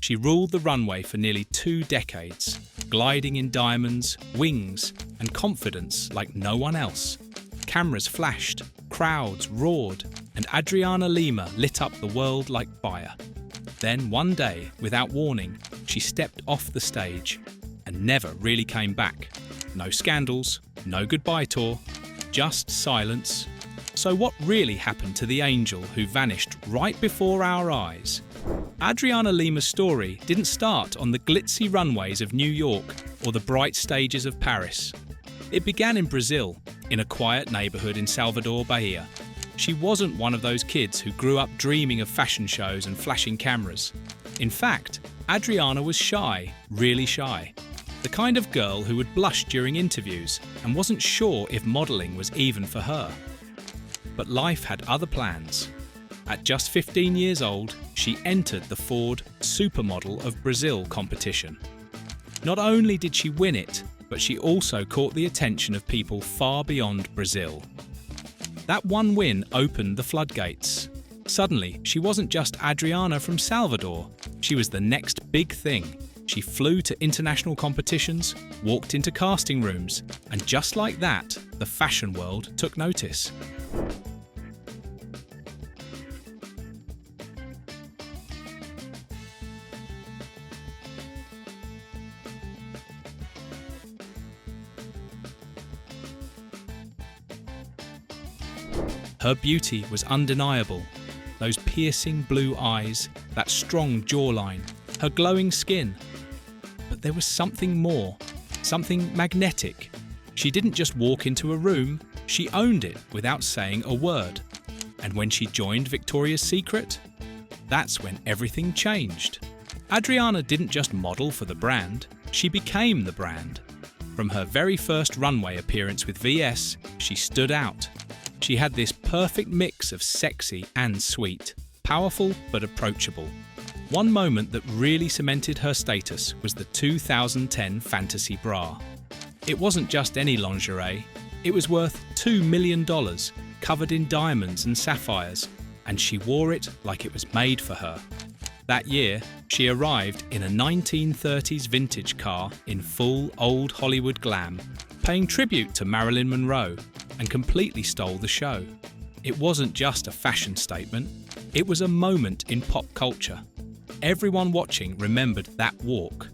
She ruled the runway for nearly 2 decades, gliding in diamonds, wings, and confidence like no one else. Cameras flashed, crowds roared, and Adriana Lima lit up the world like fire. Then one day, without warning, she stepped off the stage and never really came back. No scandals, no goodbye tour, just silence. So what really happened to the angel who vanished right before our eyes? Adriana Lima's story didn't start on the glitzy runways of New York or the bright stages of Paris. It began in Brazil, in a quiet neighborhood in Salvador, Bahia. She wasn't one of those kids who grew up dreaming of fashion shows and flashing cameras. In fact, Adriana was shy, really shy. The kind of girl who would blush during interviews and wasn't sure if modeling was even for her. But life had other plans. At just 15 years old, she entered the Ford Supermodel of Brazil competition. Not only did she win it, but she also caught the attention of people far beyond Brazil. That one win opened the floodgates. Suddenly, she wasn't just Adriana from Salvador. She was the next big thing. She flew to international competitions, walked into casting rooms, and just like that, the fashion world took notice. Her beauty was undeniable. Those piercing blue eyes, that strong jawline, her glowing skin. But there was something more, something magnetic. She didn't just walk into a room, she owned it without saying a word. And when she joined Victoria's Secret, that's when everything changed. Adriana didn't just model for the brand, she became the brand. From her very first runway appearance with VS, she stood out. She had this perfect mix of sexy and sweet, powerful but approachable. One moment that really cemented her status was the 2010 Fantasy Bra. It wasn't just any lingerie, it was worth $2 million, covered in diamonds and sapphires, and she wore it like it was made for her. That year, she arrived in a 1930s vintage car in full old Hollywood glam, paying tribute to Marilyn Monroe, and completely stole the show. It wasn't just a fashion statement, it was a moment in pop culture. Everyone watching remembered that walk.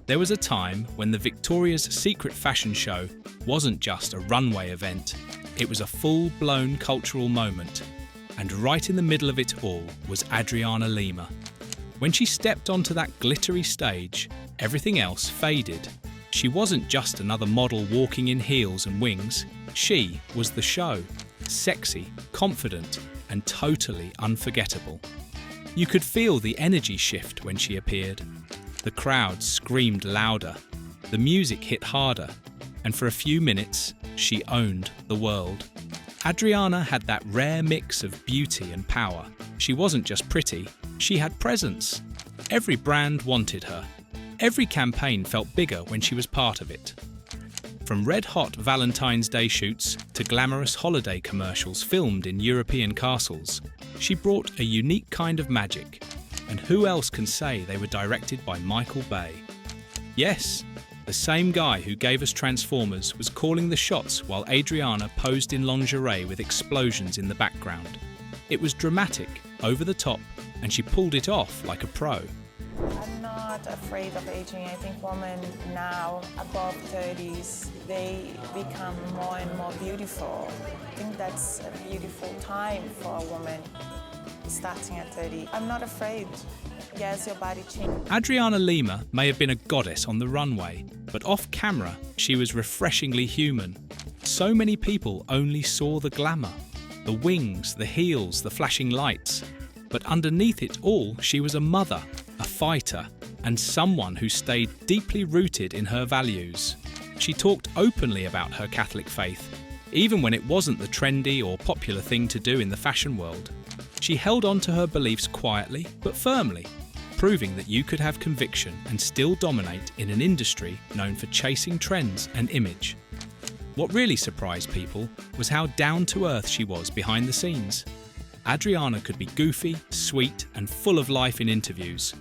There was a time when the Victoria's Secret fashion show wasn't just a runway event, it was a full-blown cultural moment. And right in the middle of it all was Adriana Lima. When she stepped onto that glittery stage, everything else faded. She wasn't just another model walking in heels and wings. She was the show. Sexy, confident, and totally unforgettable. You could feel the energy shift when she appeared. The crowd screamed louder. The music hit harder. And for a few minutes, she owned the world. Adriana had that rare mix of beauty and power. She wasn't just pretty, she had presence. Every brand wanted her. Every campaign felt bigger when she was part of it. From red-hot Valentine's Day shoots to glamorous holiday commercials filmed in European castles, she brought a unique kind of magic. And who else can say they were directed by Michael Bay? Yes, the same guy who gave us Transformers was calling the shots while Adriana posed in lingerie with explosions in the background. It was dramatic, over the top, and she pulled it off like a pro. I'm not afraid of aging. I think women now above 30s, they become more and more beautiful. I think that's a beautiful time for a woman starting at 30. I'm not afraid. Yes, your body changes. Adriana Lima may have been a goddess on the runway, but off camera, she was refreshingly human. So many people only saw the glamour, the wings, the heels, the flashing lights. But underneath it all, she was a mother, a fighter, and someone who stayed deeply rooted in her values. She talked openly about her Catholic faith, even when it wasn't the trendy or popular thing to do in the fashion world. She held on to her beliefs quietly but firmly, proving that you could have conviction and still dominate in an industry known for chasing trends and image. What really surprised people was how down-to-earth she was behind the scenes. Adriana could be goofy, sweet, and full of life in interviews.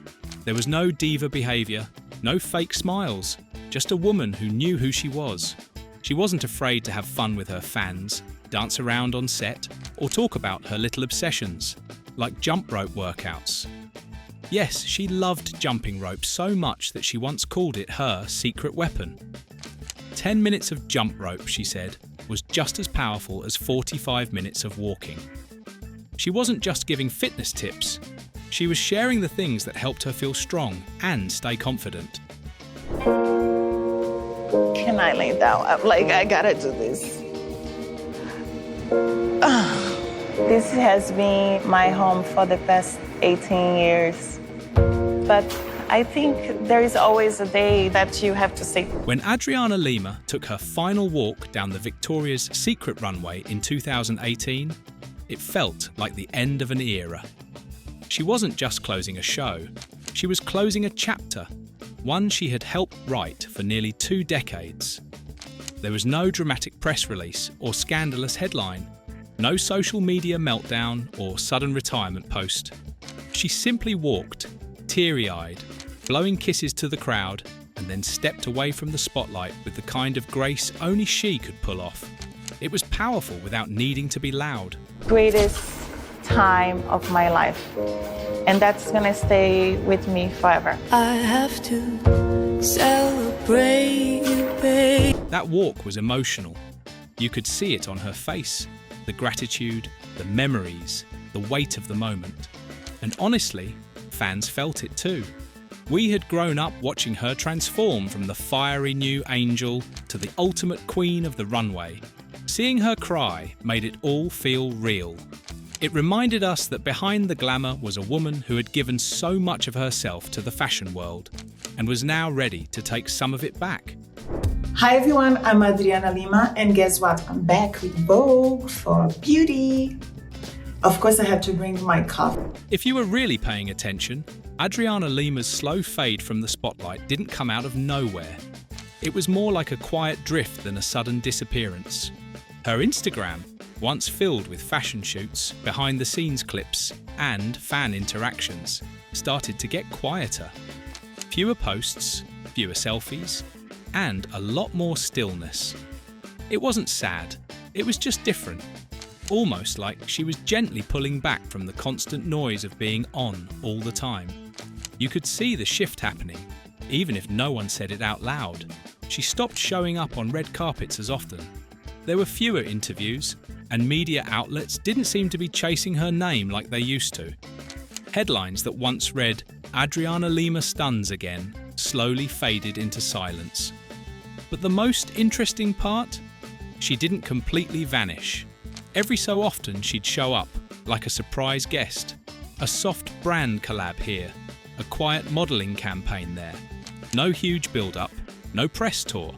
There was no diva behaviour, no fake smiles, just a woman who knew who she was. She wasn't afraid to have fun with her fans, dance around on set, or talk about her little obsessions, like jump rope workouts. Yes, she loved jumping rope so much that she once called it her secret weapon. 10 minutes of jump rope, she said, was just as powerful as 45 minutes of walking. She wasn't just giving fitness tips, she was sharing the things that helped her feel strong and stay confident. Can I lay down? I gotta do this. This has been my home for the past 18 years. But I think there is always a day that you have to say. When Adriana Lima took her final walk down the Victoria's Secret runway in 2018, it felt like the end of an era. She wasn't just closing a show, she was closing a chapter, one she had helped write for nearly 2 decades. There was no dramatic press release or scandalous headline, no social media meltdown or sudden retirement post. She simply walked, teary-eyed, blowing kisses to the crowd, and then stepped away from the spotlight with the kind of grace only she could pull off. It was powerful without needing to be loud. Greatest time of my life, and that's gonna stay with me forever. I have to celebrate you, babe. That walk was emotional. You could see it on her face, the gratitude, the memories, the weight of the moment. And honestly, fans felt it too. We had grown up watching her transform from the fiery new angel to the ultimate queen of the runway. Seeing her cry made it all feel real. It reminded us that behind the glamour was a woman who had given so much of herself to the fashion world and was now ready to take some of it back. Hi everyone, I'm Adriana Lima, and guess what? I'm back with Vogue for beauty. Of course, I had to bring my coffee. If you were really paying attention, Adriana Lima's slow fade from the spotlight didn't come out of nowhere. It was more like a quiet drift than a sudden disappearance. Her Instagram, once filled with fashion shoots, behind-the-scenes clips, and fan interactions, started to get quieter. Fewer posts, fewer selfies, and a lot more stillness. It wasn't sad, it was just different. Almost like she was gently pulling back from the constant noise of being on all the time. You could see the shift happening, even if no one said it out loud. She stopped showing up on red carpets as often. There were fewer interviews, and media outlets didn't seem to be chasing her name like they used to. Headlines that once read, "Adriana Lima stuns again," slowly faded into silence. But the most interesting part? She didn't completely vanish. Every so often she'd show up, like a surprise guest. A soft brand collab here, a quiet modelling campaign there. No huge build-up, no press tour,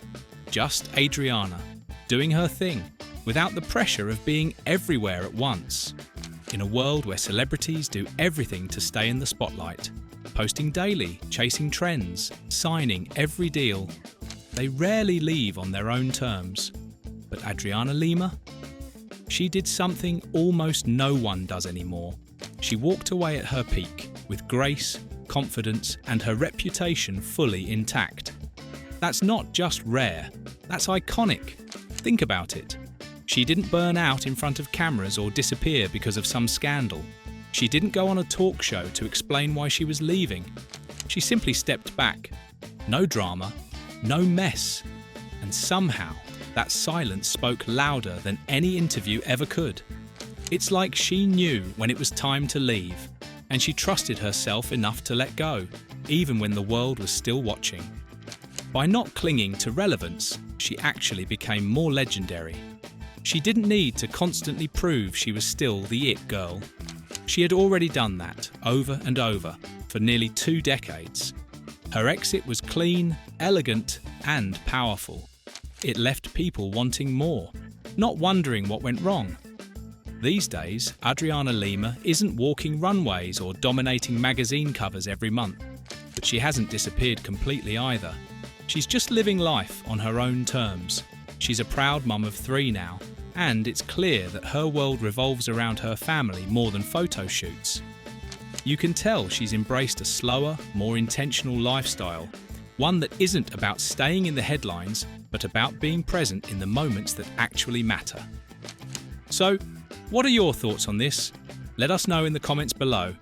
just Adriana, doing her thing, without the pressure of being everywhere at once. In a world where celebrities do everything to stay in the spotlight, posting daily, chasing trends, signing every deal, they rarely leave on their own terms. But Adriana Lima? She did something almost no one does anymore. She walked away at her peak, with grace, confidence, and her reputation fully intact. That's not just rare, that's iconic. Think about it. She didn't burn out in front of cameras or disappear because of some scandal. She didn't go on a talk show to explain why she was leaving. She simply stepped back. No drama, no mess. And somehow, that silence spoke louder than any interview ever could. It's like she knew when it was time to leave, and she trusted herself enough to let go, even when the world was still watching. By not clinging to relevance, she actually became more legendary. She didn't need to constantly prove she was still the it girl. She had already done that over and over for nearly 2 decades. Her exit was clean, elegant, and powerful. It left people wanting more, not wondering what went wrong. These days, Adriana Lima isn't walking runways or dominating magazine covers every month, but she hasn't disappeared completely either. She's just living life on her own terms, She's a proud mum of 3 now, and it's clear that her world revolves around her family more than photo shoots. You can tell she's embraced a slower, more intentional lifestyle, one that isn't about staying in the headlines, but about being present in the moments that actually matter. So, what are your thoughts on this? Let us know in the comments below.